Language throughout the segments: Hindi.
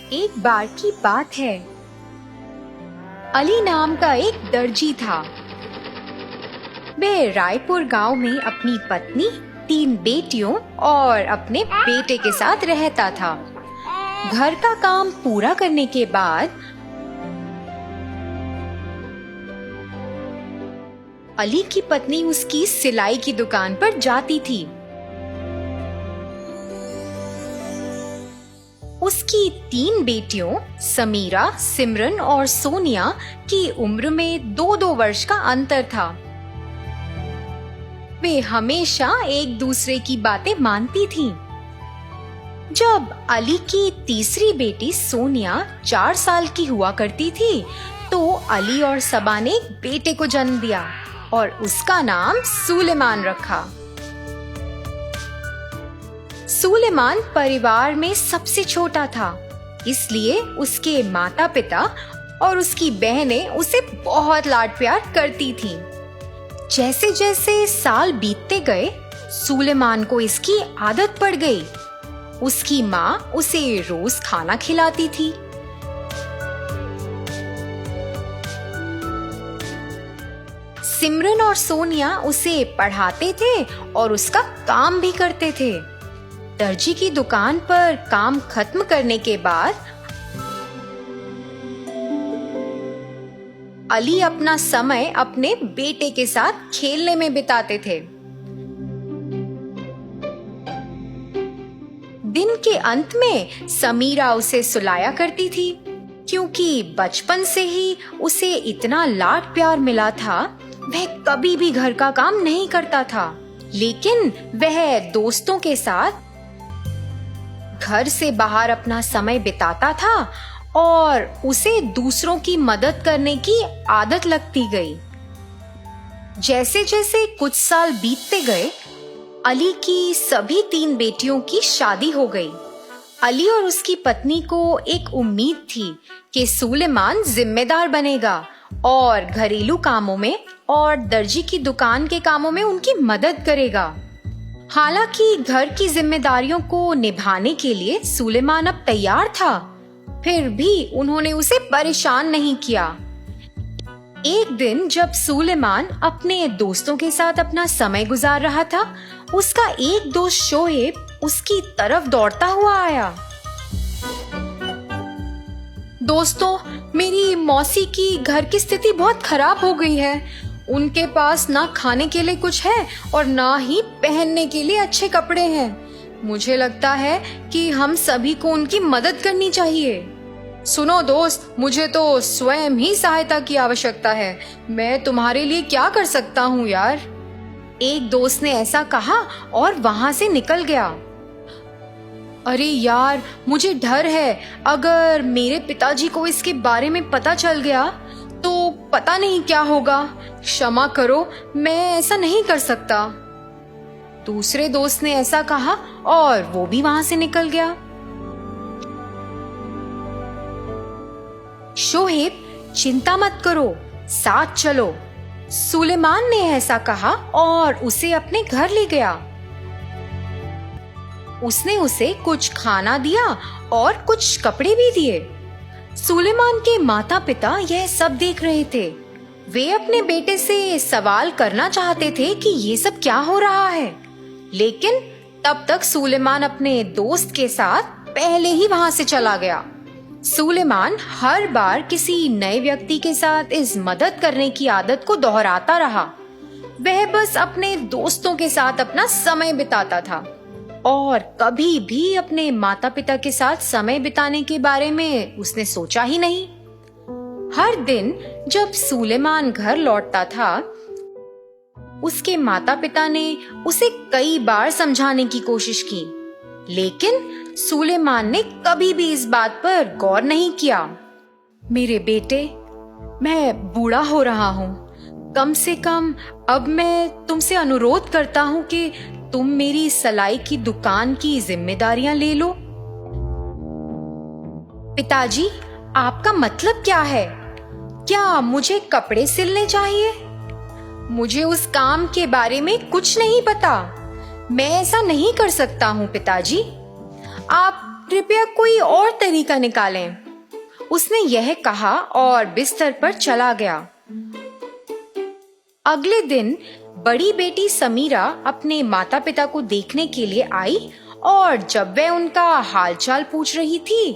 एक बार की बात है। अली नाम का एक दर्जी था। वह रायपुर गांव में अपनी पत्नी, 3 बेटियों और अपने बेटे के साथ रहता था। घर का काम पूरा करने के बाद अली की पत्नी उसकी सिलाई की दुकान पर जाती थी। उसकी 3 बेटियों समीरा, सिमरन और सोनिया की उम्र में 2-2 वर्ष का अंतर था। वे हमेशा एक दूसरे की बातें मानती थीं। जब अली की तीसरी बेटी सोनिया 4 साल की हुआ करती थी, तो अली और सबा ने एक बेटे को जन्म दिया और उसका नाम सुलेमान रखा। सुलेमान परिवार में सबसे छोटा था, इसलिए उसके माता पिता और उसकी बहनें उसे बहुत लाड प्यार करती थीं। जैसे जैसे साल बीतते गए, सुलेमान को इसकी आदत पड़ गई। उसकी माँ उसे रोज खाना खिलाती थी। सिमरन और सोनिया उसे पढ़ाते थे और उसका काम भी करते थे। दर्जी की दुकान पर काम खत्म करने के बाद अली अपना समय अपने बेटे के साथ खेलने में बिताते थे। दिन के अंत में समीरा उसे सुलाया करती थी, क्योंकि बचपन से ही उसे इतना लाड प्यार मिला था। वह कभी भी घर का काम नहीं करता था, लेकिन वह दोस्तों के साथ घर से बाहर अपना समय बिताता था और उसे दूसरों की मदद करने की आदत लगती गई। जैसे जैसे कुछ साल बीतते गए, अली की सभी 3 बेटियों की शादी हो गई। अली और उसकी पत्नी को एक उम्मीद थी कि सुलेमान जिम्मेदार बनेगा और घरेलू कामों में और दर्जी की दुकान के कामों में उनकी मदद करेगा। हालांकि घर की जिम्मेदारियों को निभाने के लिए सुलेमान अब तैयार था, फिर भी उन्होंने उसे परेशान नहीं किया। एक दिन जब सुलेमान अपने दोस्तों के साथ अपना समय गुजार रहा था, उसका एक दोस्त शोएब उसकी तरफ दौड़ता हुआ आया। दोस्तों, मेरी मौसी की घर की स्थिति बहुत खराब हो गई है। उनके पास ना खाने के लिए कुछ है और ना ही पहनने के लिए अच्छे कपड़े हैं। मुझे लगता है कि हम सभी को उनकी मदद करनी चाहिए। सुनो दोस्त, मुझे तो स्वयं ही सहायता की आवश्यकता है। मैं तुम्हारे लिए क्या कर सकता हूँ यार? एक दोस्त ने ऐसा कहा और वहां से निकल गया। अरे यार, मुझे डर है, अगर मेरे पिताजी को इसके बारे में पता चल गया तो पता नहीं क्या होगा। क्षमा करो, मैं ऐसा नहीं कर सकता। दूसरे दोस्त ने ऐसा कहा और वो भी वहां से निकल गया। शोएब, चिंता मत करो, साथ चलो। सुलेमान ने ऐसा कहा और उसे अपने घर ले गया। उसने उसे कुछ खाना दिया और कुछ कपड़े भी दिए। सुलेमान के माता पिता यह सब देख रहे थे। वे अपने बेटे से सवाल करना चाहते थे कि ये सब क्या हो रहा है, लेकिन तब तक सुलेमान अपने दोस्त के साथ पहले ही वहां से चला गया। सुलेमान हर बार किसी नए व्यक्ति के साथ इस मदद करने की आदत को दोहराता रहा। वह बस अपने दोस्तों के साथ अपना समय बिताता था और कभी भी अपने माता पिता के साथ समय बिताने के बारे में उसने सोचा ही नहीं। हर दिन जब सुलेमान घर लौटता था, उसके माता पिता ने उसे कई बार समझाने की कोशिश की, लेकिन सुलेमान ने कभी भी इस बात पर गौर नहीं किया। मेरे बेटे, मैं बूढ़ा हो रहा हूँ। कम से कम अब मैं तुमसे अनुरोध करता हूँ कि तुम मेरी सिलाई की दुकान की जिम्मेदारियां ले लो। पिताजी, आपका मतलब क्या है? क्या मुझे कपड़े सिलने चाहिए? मुझे उस काम के बारे में कुछ नहीं पता। मैं ऐसा नहीं कर सकता हूँ पिताजी। आप कृपया कोई और तरीका निकालें। उसने यह कहा और बिस्तर पर चला गया। अगले दिन बड़ी बेटी समीरा अपने माता पिता को देखने के लिए आई और जब वह उनका हालचाल पूछ रही थी,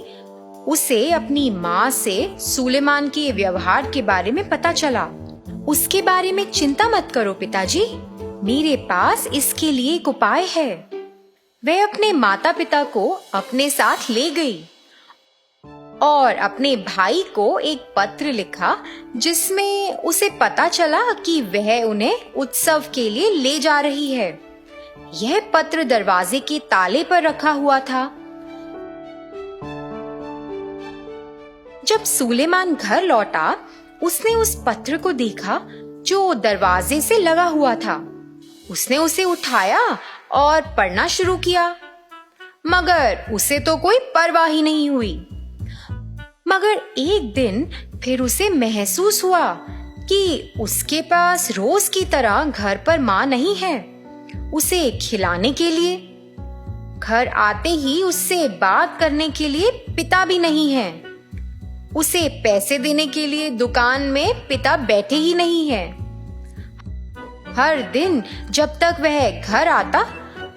उसे अपनी माँ से सुलेमान के व्यवहार के बारे में पता चला। उसके बारे में चिंता मत करो पिताजी, मेरे पास इसके लिए एक उपाय है। वह अपने माता पिता को अपने साथ ले गई और अपने भाई को एक पत्र लिखा जिसमें उसे पता चला कि वह उन्हें उत्सव के लिए ले जा रही है। यह पत्र दरवाजे के ताले पर रखा हुआ था। जब सुलेमान घर लौटा, उसने उस पत्र को देखा जो दरवाजे से लगा हुआ था। उसने उसे उठाया और पढ़ना शुरू किया, मगर उसे तो कोई परवाह ही नहीं हुई। मगर एक दिन फिर उसे महसूस हुआ कि उसके पास रोज की तरह घर पर माँ नहीं है उसे खिलाने के लिए। घर आते ही उससे बात करने के लिए पिता भी नहीं है। उसे पैसे देने के लिए दुकान में पिता बैठे ही नहीं है। हर दिन जब तक वह घर आता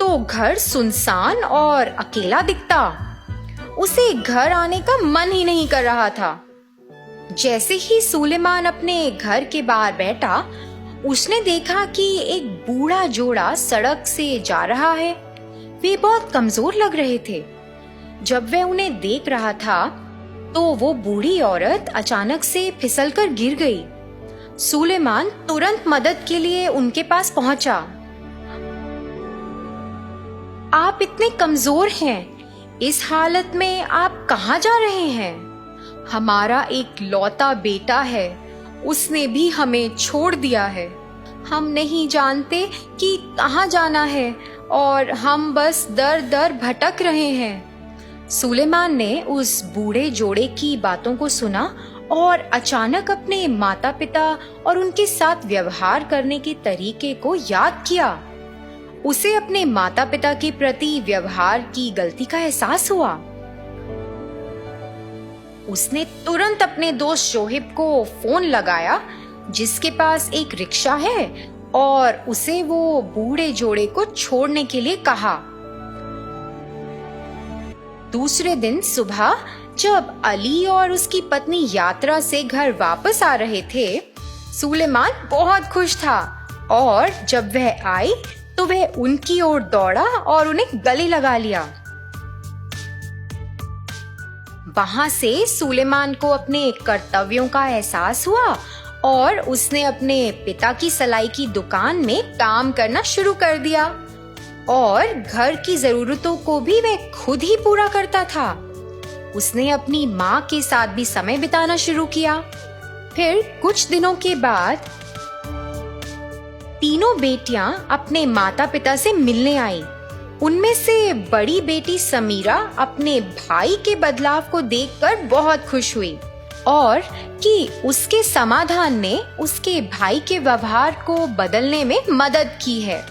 तो घर सुनसान और अकेला दिखता। उसे घर आने का मन ही नहीं कर रहा था। जैसे ही सुलेमान अपने घर के बाहर बैठा, उसने देखा कि एक बूढ़ा जोड़ा सड़क से जा रहा है। वे बहुत कमजोर लग रहे थे। जब वह उन्हें देख रहा था तो वो बूढ़ी औरत अचानक से फिसलकर गिर गई। सुलेमान तुरंत मदद के लिए उनके पास पहुंचा। आप इतने कमजोर हैं, इस हालत में आप कहाँ जा रहे हैं? हमारा एक लौता बेटा है, उसने भी हमें छोड़ दिया है। हम नहीं जानते कि कहाँ जाना है और हम बस दर दर भटक रहे हैं। सुलेमान ने उस बूढ़े जोड़े की बातों को सुना और अचानक अपने माता पिता और उनके साथ व्यवहार करने के तरीके को याद किया। उसे अपने माता पिता के प्रति व्यवहार की गलती का एहसास हुआ। उसने तुरंत अपने दोस्त शोहिब को फोन लगाया, जिसके पास एक रिक्शा है, और उसे वो बूढ़े जोड़े को छोड़ने के लिए कहा। दूसरे दिन सुबह जब अली और उसकी पत्नी यात्रा से घर वापस आ रहे थे, सुलेमान बहुत खुश था और जब वह आई तो वह उनकी ओर दौड़ा और उन्हें गले लगा लिया। वहां से सुलेमान को अपने कर्तव्यों का एहसास हुआ और उसने अपने पिता की सलाई की दुकान में काम करना शुरू कर दिया और घर की जरूरतों को भी वह खुद ही पूरा करता था। उसने अपनी माँ के साथ भी समय बिताना शुरू किया। फिर कुछ दिनों के बाद तीनों बेटियां अपने माता पिता से मिलने आईं। उनमें से बड़ी बेटी समीरा अपने भाई के बदलाव को देखकर बहुत खुश हुई और कि उसके समाधान ने उसके भाई के व्यवहार को बदलने में मदद की है।